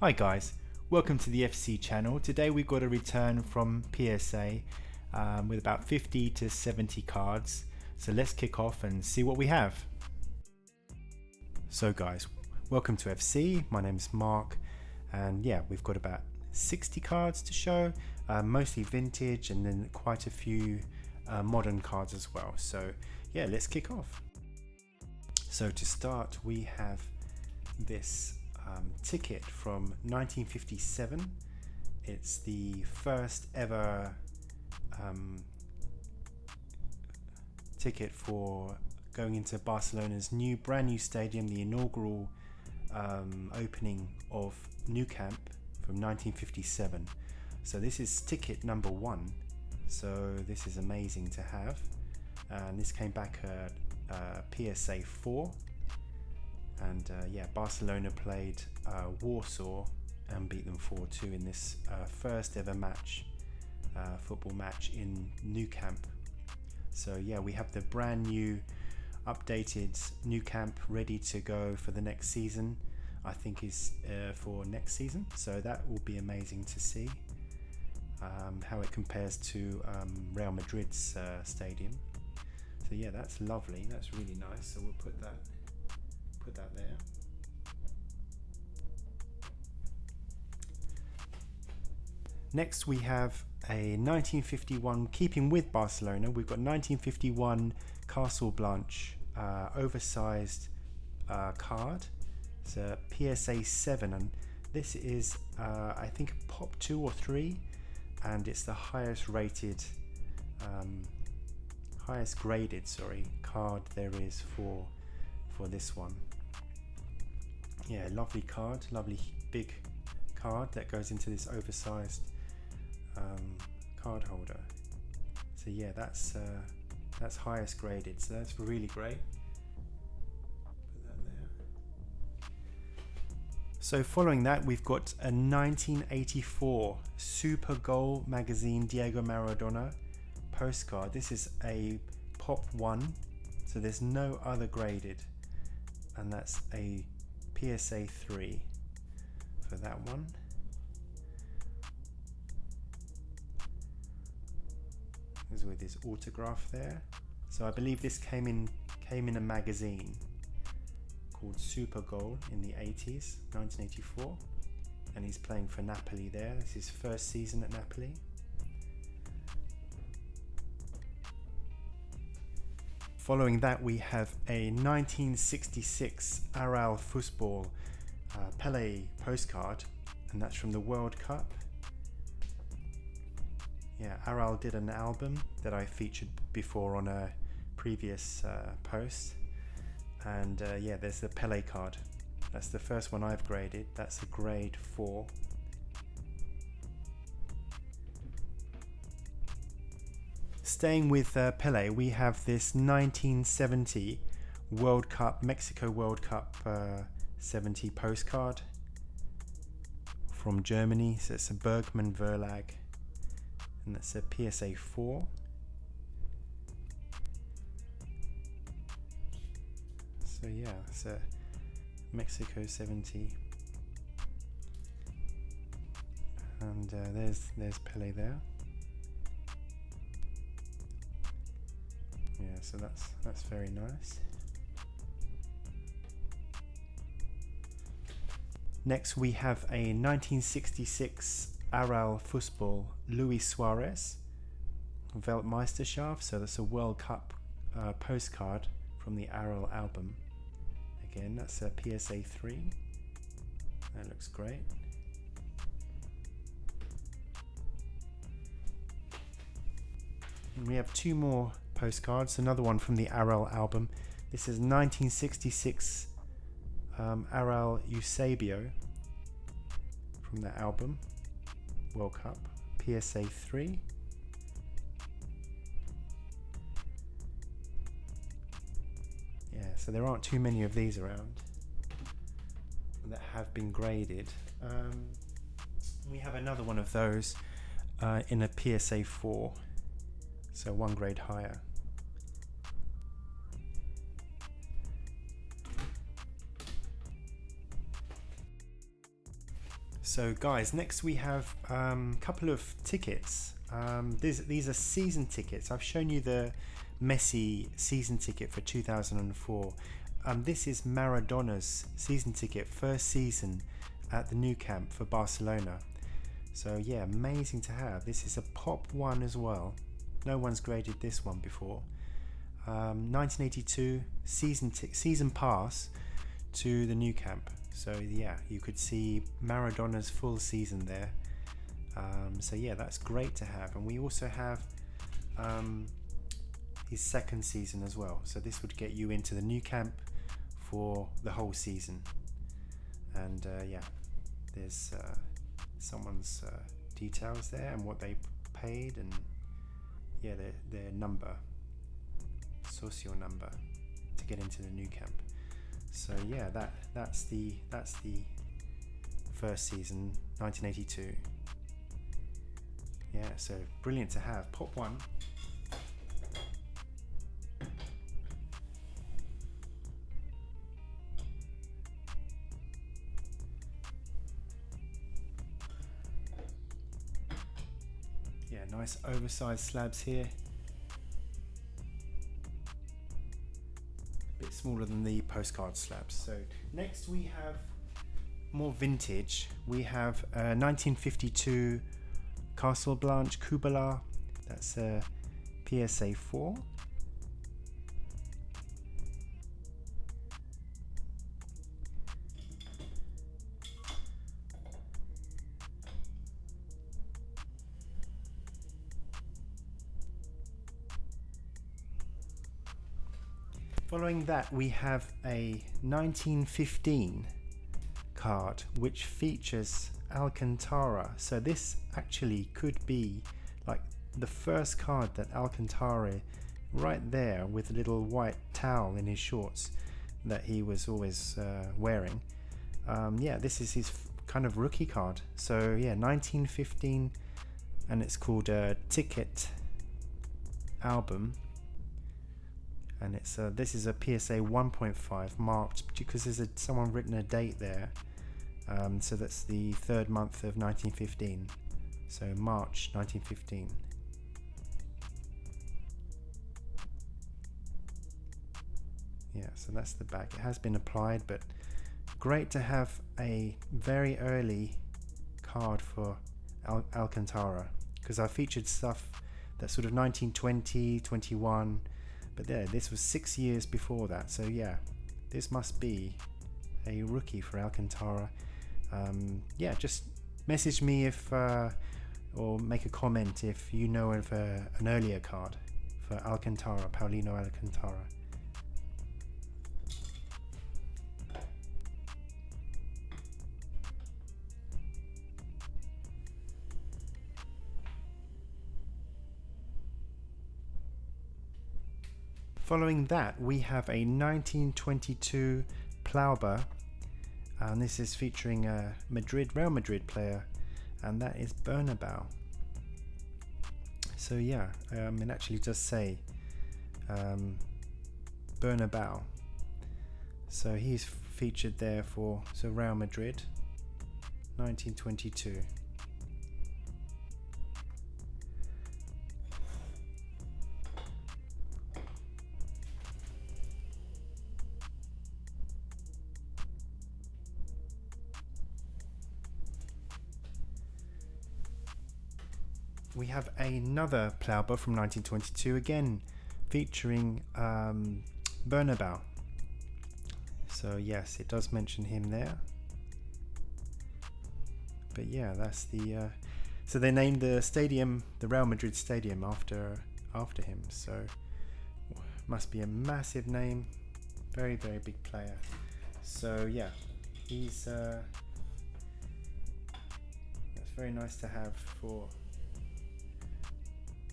Hi guys, welcome to the FC channel. Today we've got a return from PSA with about 50 to 70 cards. So let's kick off and see what we have. So guys, welcome to FC. My name's Mark, and yeah, we've got about 60 cards to show, mostly vintage and then quite a few modern cards as well. So yeah, let's kick off. So to start, we have this ticket from 1957. It's the first ever ticket for going into Barcelona's brand new stadium, the inaugural opening of Nou Camp from 1957. So this is ticket number 1. So this is amazing to have, and this came back at PSA 4. And yeah, Barcelona played Warsaw and beat them 4-2 in this first ever football match in Nou Camp. So yeah, we have the brand new updated Nou Camp ready to go for the next season. I think is for next season, so that will be amazing to see how it compares to Real Madrid's stadium. So yeah, that's lovely, that's really nice. So we'll put that there. Next we have a 1951, keeping with Barcelona, we've got 1951 Castle Blanche oversized card. It's a PSA 7, and this is I think pop 2 or 3, and it's the highest graded card there is for this one. Yeah, lovely card, lovely big card that goes into this oversized card holder. So yeah, that's highest graded, so that's really great. Put that there. So following that, we've got a 1984 Super Goal Magazine Diego Maradona postcard. This is a pop 1, so there's no other graded, and that's a PSA 3 for that one. This is with his autograph there. So I believe this came in a magazine called Super Goal in the 80s, 1984, and he's playing for Napoli there. This is his first season at Napoli. Following that, we have a 1966 Aral Football Pele postcard, and that's from the World Cup. Yeah, Aral did an album that I featured before on a previous post, and yeah, there's the Pele card. That's the first one I've graded. That's a grade 4. Staying with Pele, we have this 1970 World Cup, Mexico World Cup 70 postcard from Germany. So it's a Bergman Verlag, and that's a PSA 4. So yeah, it's a Mexico 70, and there's Pele there. Yeah, so that's very nice. Next we have a 1966 Aral Football Luis Suarez Weltmeisterschaft, so that's a World Cup postcard from the Aral album. Again, that's a PSA 3. That looks great. And we have 2 more postcards, another one from the Aral album. This is 1966 Aral Eusebio from the album World Cup, PSA 3. Yeah, so there aren't too many of these around that have been graded. We have another one of those in a PSA 4, so 1 grade higher. So guys, next we have a couple of tickets. These are season tickets. I've shown you the Messi season ticket for 2004. This is Maradona's season ticket, first season at the Nou Camp for Barcelona. So yeah, amazing to have. This is a Pop 1 as well. No one's graded this one before. 1982 season pass to the Nou Camp. So yeah, you could see Maradona's full season there. So yeah, that's great to have. And we also have his second season as well. So this would get you into the Nou Camp for the whole season. And yeah, there's someone's details there and what they paid, and yeah, their number, socio number, to get into the Nou Camp. So yeah, that's the first season, 1982. Yeah, so brilliant to have. Pop 1. Yeah, nice oversized slabs here. Bit smaller than the postcard slabs. So next we have more vintage. We have 1952 Castle Blanche Kubala. That's a PSA 4. Following that, we have a 1915 card which features Alcantara. So this actually could be like the first card that Alcantara, right there with a little white towel in his shorts that he was always wearing. Yeah, this is his kind of rookie card. So yeah, 1915, and it's called a Ticket Album. And it's this is a PSA 1.5 marked because there's someone written a date there. So that's the 3rd month of 1915. So March 1915. Yeah, so that's the back. It has been applied, but great to have a very early card for Alcantara, because I featured stuff that's sort of 1920, 21. But there, this was 6 years before that. So yeah, this must be a rookie for Alcantara. Yeah, just message me if, or make a comment if you know of an earlier card for Alcantara, Paulino Alcantara. Following that, we have a 1922 Plauber, and this is featuring a Real Madrid player, and that is Bernabeu. So yeah, it actually does say Bernabeu. So he's featured there for Real Madrid, 1922. We have another Plauber from 1922, again featuring Bernabeu. So yes, it does mention him there. But yeah, that's the so they named the stadium the Real Madrid Stadium after him. So must be a massive name, very big player. So yeah, he's that's very nice to have for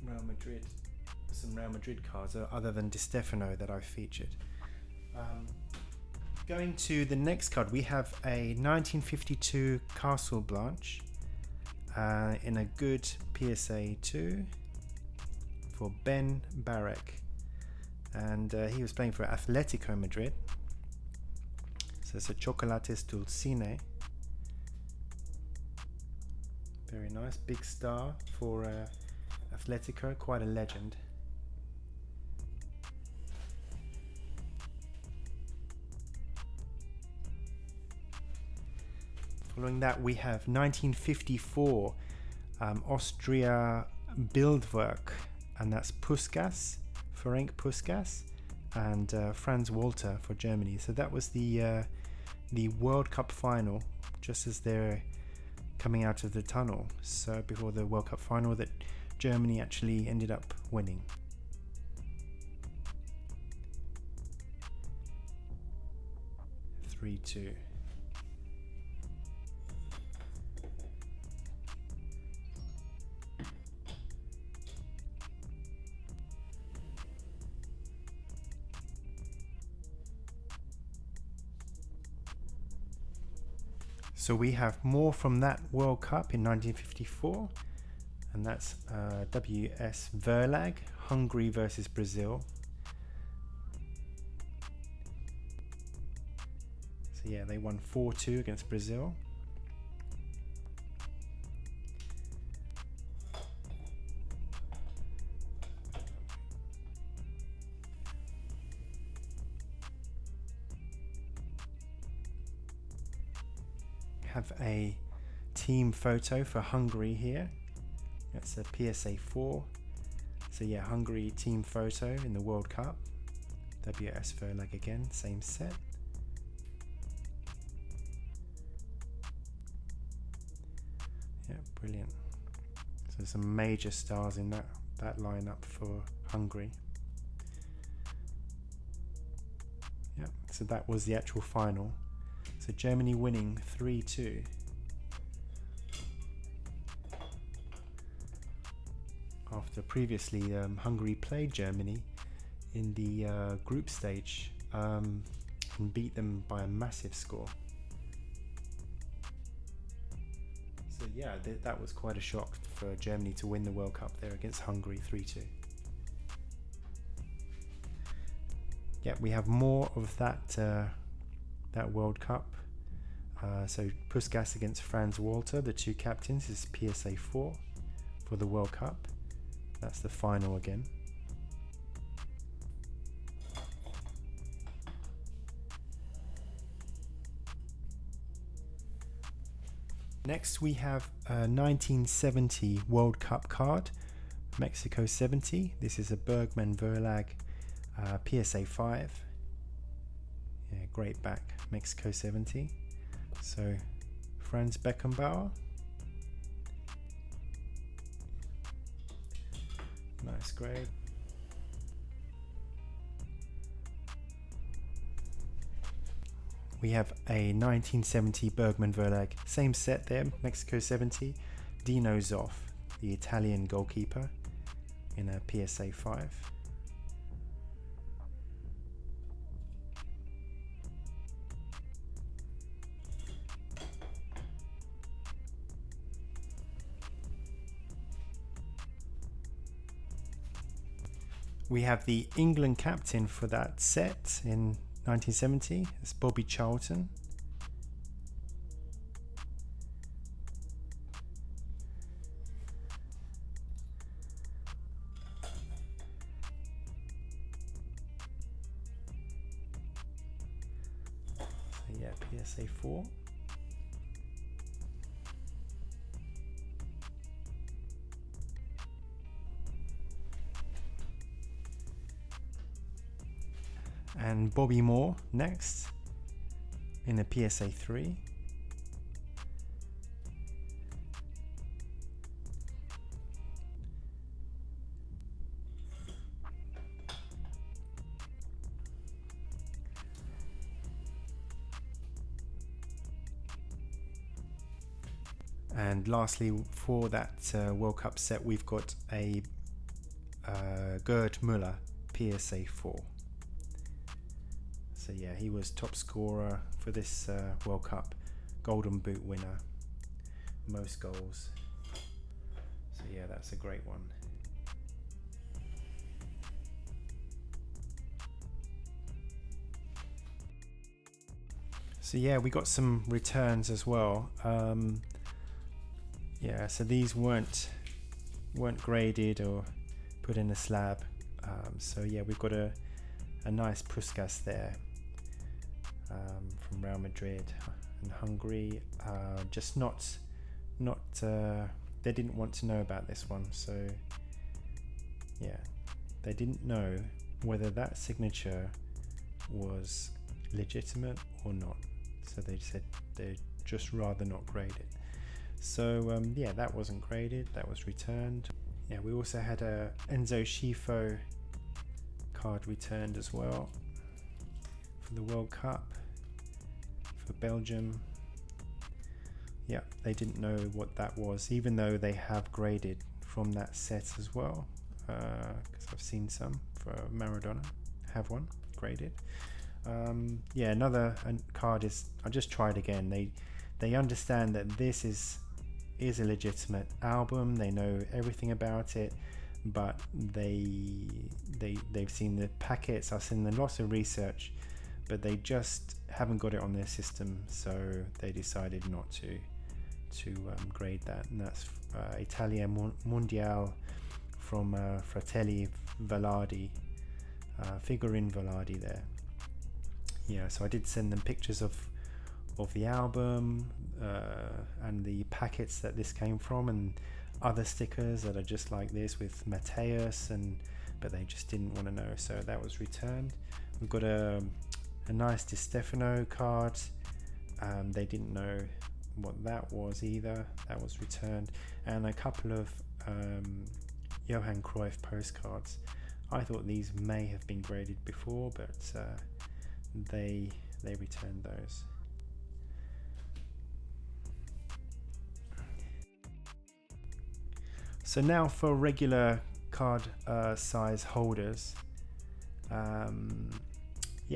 Real Madrid, some Real Madrid cards other than Di Stefano that I've featured. Going to the next card, we have a 1952 Castle Blanche in a good PSA 2 for Ben Barek, and he was playing for Atletico Madrid. So it's a Chocolates Dulcine. Very nice. Big star for Atletico, quite a legend. Following that, we have 1954 Austria Bildwerk, and that's Puskás, Ferenc Puskás, and Franz Walter for Germany. So that was the World Cup final, just as they're coming out of the tunnel. So before the World Cup final, that Germany actually ended up winning. (3-2). So we have more from that World Cup in 1954, and that's WS Verlag, Hungary versus Brazil. So yeah, they won 4-2 against Brazil. Have a team photo for Hungary here. That's a PSA 4. So yeah, Hungary team photo in the World Cup. WS Verlag again, same set. Yeah, brilliant. So some major stars in that lineup for Hungary. Yeah, so that was the actual final. So Germany winning 3-2. After previously Hungary played Germany in the group stage and beat them by a massive score. So yeah, that was quite a shock for Germany to win the World Cup there against Hungary 3-2. Yeah, we have more of that World Cup. So Puskás against Franz Walter, the two captains, is PSA 4 for the World Cup. That's the final again. Next we have a 1970 World Cup card, Mexico 70. This is a Bergman Verlag PSA 5. Yeah, great back, Mexico 70. So Franz Beckenbauer. Nice grade. We have a 1970 Bergman Verlag, same set there, Mexico 70. Dino Zoff, the Italian goalkeeper, in a PSA 5. We have the England captain for that set in 1970. It's Bobby Charlton. So yeah, PSA 4. And Bobby Moore next in a PSA 3. And lastly, for that World Cup set, we've got a Gerd Müller PSA 4. So yeah, he was top scorer for this World Cup, Golden Boot winner, most goals. So yeah, that's a great one. So yeah, we got some returns as well. Yeah, so these weren't graded or put in a slab. So yeah, we've got a nice Puskas there, from Real Madrid and Hungary. Just not they didn't want to know about this one, so yeah, they didn't know whether that signature was legitimate or not, so they said they'd just rather not grade it. So yeah, that wasn't graded, that was returned. Yeah, we also had a Enzo Schifo card returned as well for the World Cup for Belgium. Yeah, they didn't know what that was, even though they have graded from that set as well, because I've seen some for Maradona have one graded. Yeah, another card is, I just tried again. They understand that this is a legitimate album. They know everything about it, but they've seen the packets. I've seen lots of research, but they just haven't got it on their system, so they decided not to grade that. And that's Italia Mondiale from Fratelli Velardi, Figurin Velardi there. Yeah, so I did send them pictures of the album and the packets that this came from, and other stickers that are just like this with Mateus, but they just didn't want to know, so that was returned. We've got a nice Di Stefano card. They didn't know what that was either, that was returned. And a couple of Johan Cruyff postcards. I thought these may have been graded before, but they returned those. So now for regular card size holders, yeah,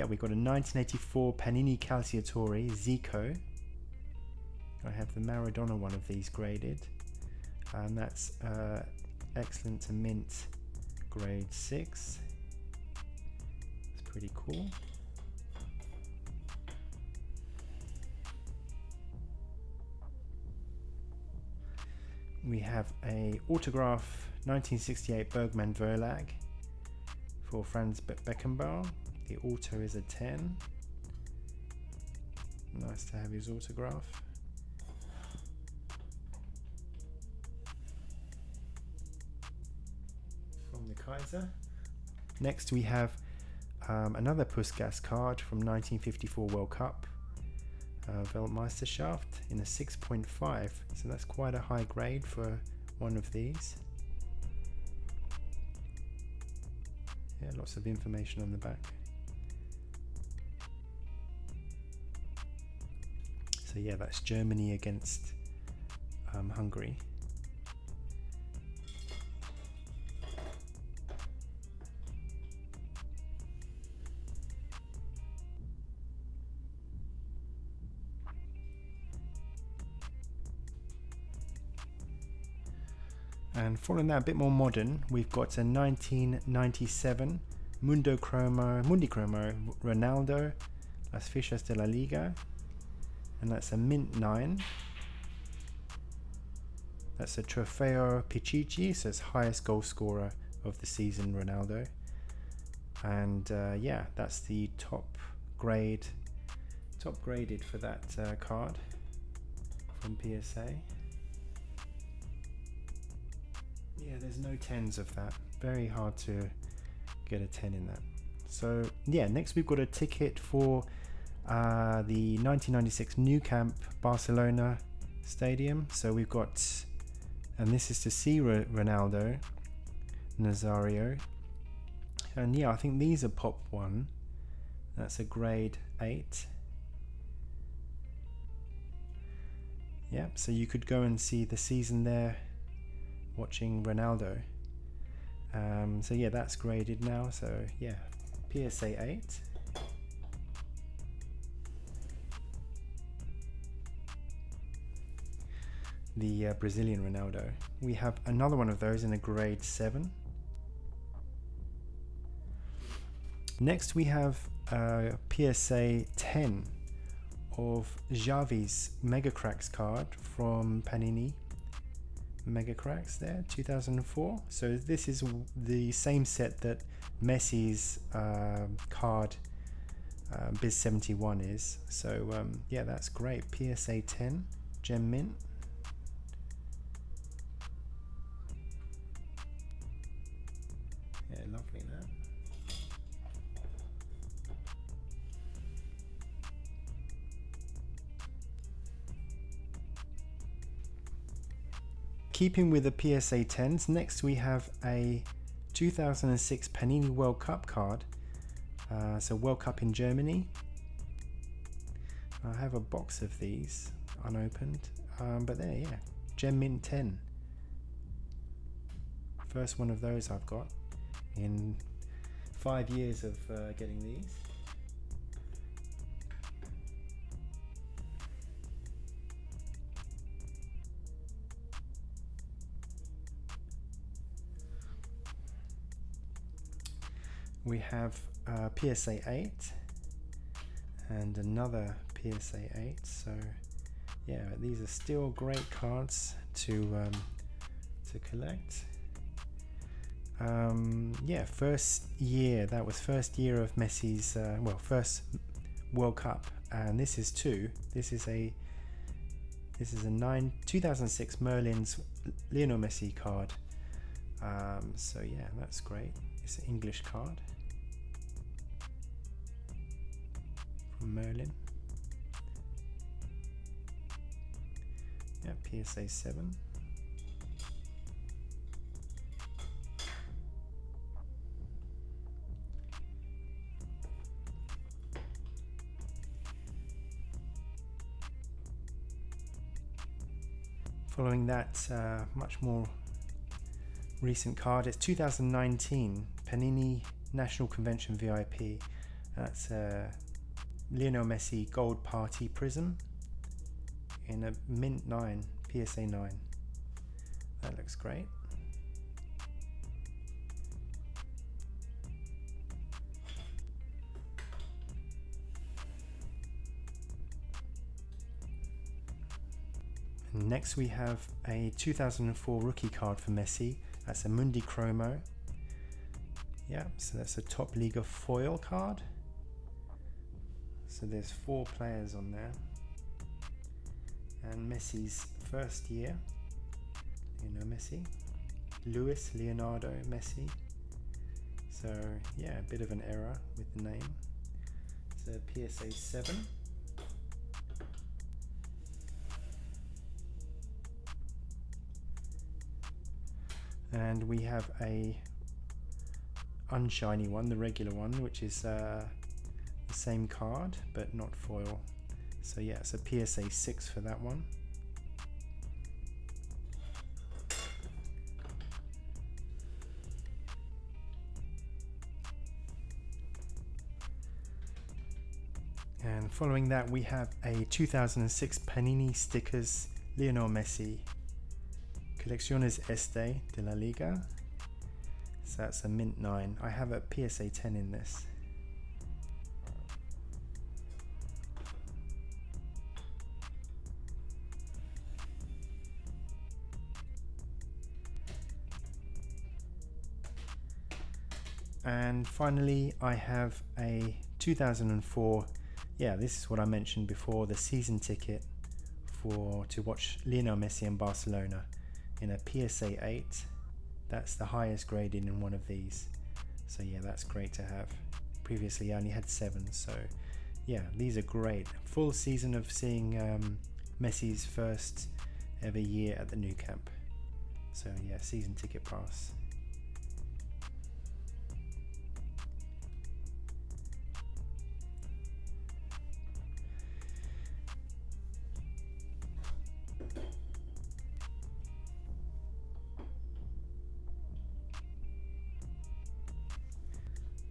we've got a 1984 Panini Calciatore Zico. I have the Maradona one of these graded, and that's excellent to mint grade 6. It's pretty cool. We have a autograph 1968 Bergman Verlag for Franz Beckenbauer. The auto is a 10. Nice to have his autograph. From the Kaiser. Next we have another Puskas card from 1954 World Cup. Weltmeisterschaft in a 6.5, so that's quite a high grade for one of these. Yeah, lots of information on the back. So yeah, that's Germany against Hungary. And following that, a bit more modern, we've got a 1997 Mundi Cromo Ronaldo, Las Fichas de la Liga, and that's a mint 9. That's a Trofeo Pichichi, so it's highest goal scorer of the season, Ronaldo. And yeah, that's the top graded for that card from PSA. Yeah, there's no 10s of that. Very hard to get a 10 in that. So yeah, next we've got a ticket for the 1996 Nou Camp Barcelona Stadium. So we've got, and this is to see Ronaldo Nazario. And yeah, I think these are Pop 1. That's a grade 8. Yeah, so you could go and see the season there watching Ronaldo. So yeah, that's graded now. So yeah, PSA 8. The Brazilian Ronaldo. We have another one of those in a grade 7. Next we have PSA 10 of Xavi's Mega Cracks card from Panini. Mega Cracks there, 2004. So this is the same set that Messi's card Biz 71 is. So yeah, that's great. PSA 10 gem mint. Yeah, lovely that. Keeping with the PSA 10s, next we have a 2006 Panini World Cup card. So World Cup in Germany. I have a box of these unopened, but there, yeah, Gem Mint 10. First one of those I've got in 5 years of getting these. We have PSA 8 and another PSA 8. So yeah, these are still great cards to collect. Yeah, first year, that was first year of Messi's well, first World Cup, and this is two. This is a 2006 Merlin's Lionel Messi card. So yeah, that's great. It's an English card from Merlin. Yeah, PSA 7. Following that, much more recent card, it's 2019 Panini National Convention VIP. That's Lionel Messi Gold Party Prism in a mint 9, PSA 9. That looks great. Next we have a 2004 rookie card for Messi. That's a Mundi Chromo. Yeah, so that's a Top Liga foil card. So there's 4 players on there. And Messi's first year. You know Messi. Luis Leonardo Messi. So yeah, a bit of an error with the name. It's a PSA 7. And we have a unshiny one, the regular one, which is the same card but not foil. So yeah, it's a PSA 6 for that one. And following that we have a 2006 Panini Stickers Lionel Messi Colecciones Este de la Liga. So that's a mint 9. I have a PSA 10 in this. And finally I have a 2004, yeah, this is what I mentioned before, the season ticket to watch Lionel Messi in Barcelona in a PSA 8. That's the highest grading in one of these. So yeah, that's great to have. Previously I only had 7, so yeah, these are great. Full season of seeing Messi's first ever year at the Nou Camp. So yeah, season ticket pass.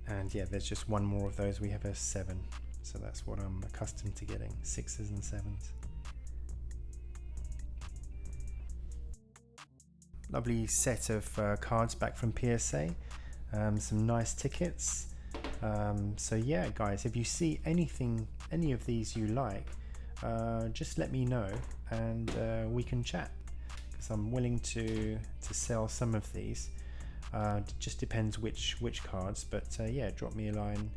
And yeah, there's just one more of those. We have a 7, so that's what I'm accustomed to getting, 6s and 7s. Lovely set of cards back from PSA. Some nice tickets. So yeah, guys, if you see any of these you like, just let me know and we can chat. so I'm willing to sell some of these. Just depends which cards, but yeah, drop me a line,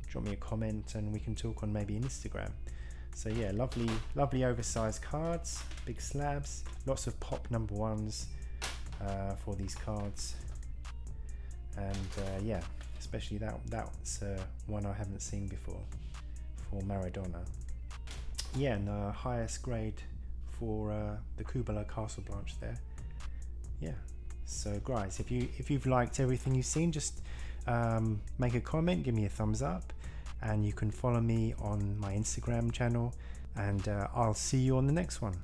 drop me a comment, and we can talk on maybe Instagram. So yeah, lovely oversized cards, big slabs, lots of pop number ones for these cards, and yeah, especially that's one I haven't seen before for Maradona. Yeah, and highest grade for the Kubala Castle branch there. Yeah. So guys, if you've liked everything you've seen, just make a comment, give me a thumbs up, and you can follow me on my Instagram channel, and I'll see you on the next one.